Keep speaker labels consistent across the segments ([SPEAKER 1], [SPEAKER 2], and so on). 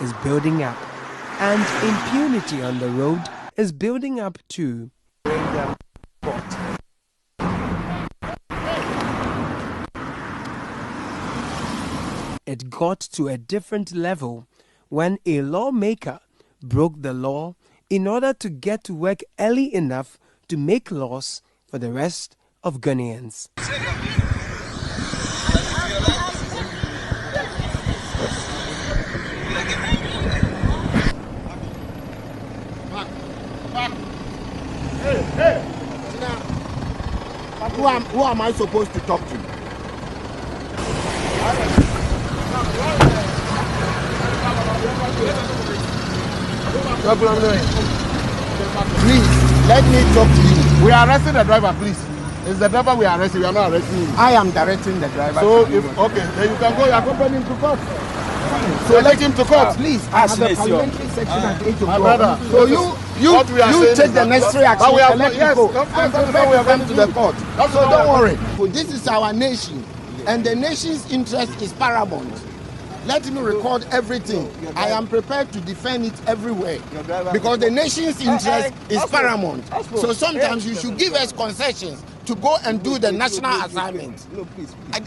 [SPEAKER 1] is building up, and impunity on the road is building up too. It got to a different level when a lawmaker broke the law in order to get to work early enough to make laws for the rest of Ghanaians.
[SPEAKER 2] Hey. Who am I supposed to talk to? Please, let me talk to you.
[SPEAKER 3] We are arresting the driver, please. It's the driver we are arresting. We are not arresting him.
[SPEAKER 2] I am directing the driver.
[SPEAKER 3] So, okay, then you can go. You accompany him to court. So let him to court.
[SPEAKER 2] Please, I have a parliamentary section at 8 o'clock.
[SPEAKER 3] Brother,
[SPEAKER 2] so you take the necessary action. We are going to the court. So don't worry. This is our nation, and the nation's interest is paramount. Let me record everything. I am prepared to defend it everywhere because the nation's interest is paramount. So sometimes you should give us concessions to go and do the national assignment.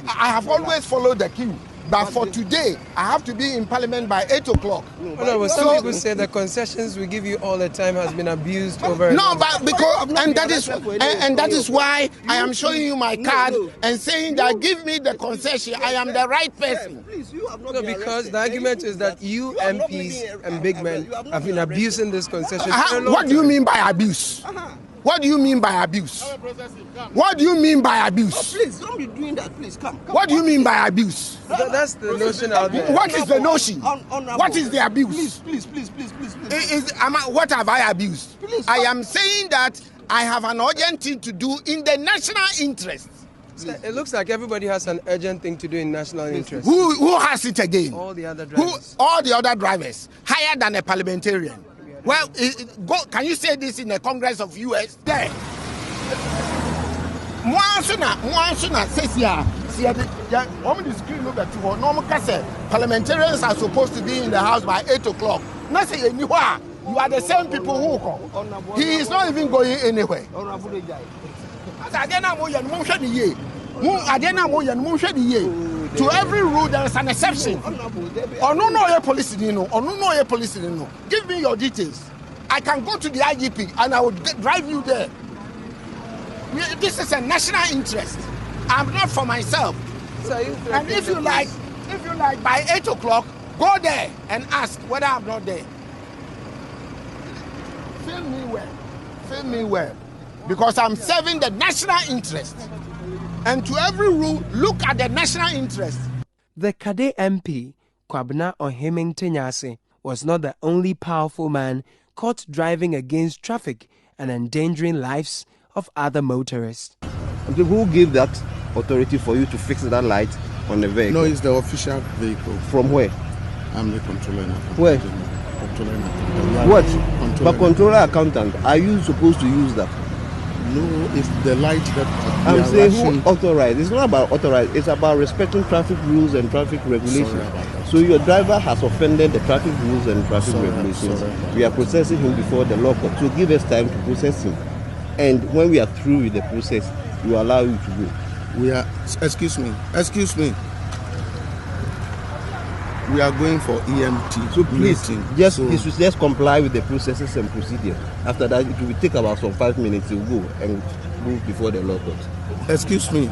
[SPEAKER 2] I have always followed the queue. But for today, I have to be in Parliament by 8 o'clock.
[SPEAKER 1] Some people say the concessions we give you all the time has been abused over.
[SPEAKER 2] No, but because and that is why I am showing you my card and saying that give me the concession. I am the right person.
[SPEAKER 1] No, because the argument is that you MPs and big men have been abusing this concession.
[SPEAKER 2] What do you mean by abuse? What do you mean by abuse? What do you mean by abuse?
[SPEAKER 4] Please, don't be doing that. Please, come.
[SPEAKER 2] What do you mean by abuse?
[SPEAKER 1] That's the notion out there.
[SPEAKER 2] What is the notion? What is the abuse?
[SPEAKER 4] Please.
[SPEAKER 2] What have I abused? Please, I am saying that I have an urgent thing to do in the national interest.
[SPEAKER 1] It looks like everybody has an urgent thing to do in national interest.
[SPEAKER 2] Who has it again?
[SPEAKER 1] All the other drivers.
[SPEAKER 2] All the other drivers, higher than a parliamentarian. Well, can you say this in the Congress of US? There. Parliamentarians are supposed to be in the house by 8 o'clock. You are the same people who come. He is not even going anywhere. To every rule there is an exception. Give me your details. I can go to the IGP and I will drive you there. This is a national interest. I'm not for myself. And if you like, by 8 o'clock, go there and ask whether I'm not there. Fill me well. Because I'm serving the national interest. And to every rule, look at the national interest.
[SPEAKER 1] The Kade MP, Kwabena Ohiming-Tenyase, was not the only powerful man caught driving against traffic and endangering lives of other motorists.
[SPEAKER 5] Who gave that authority for you to fix that light on the vehicle?
[SPEAKER 3] No, it's the official vehicle.
[SPEAKER 5] From where?
[SPEAKER 3] I'm the controller.
[SPEAKER 5] Where?
[SPEAKER 3] Controller.
[SPEAKER 5] What? But controller accountant, are you supposed to use that?
[SPEAKER 3] No, it's the light that
[SPEAKER 5] I'm saying who authorized. It's not about authorized. It's about respecting traffic rules and traffic regulations. So your driver has offended the traffic rules and traffic regulations. We are processing him before the law court. So give us time to process him. And when we are through with the process, we allow you to go.
[SPEAKER 3] We are. Excuse me. We are going for EMT.
[SPEAKER 5] So please, just comply with the processes and procedures. After that, it will take about 5 minutes to go and move before the law court.
[SPEAKER 3] Excuse me.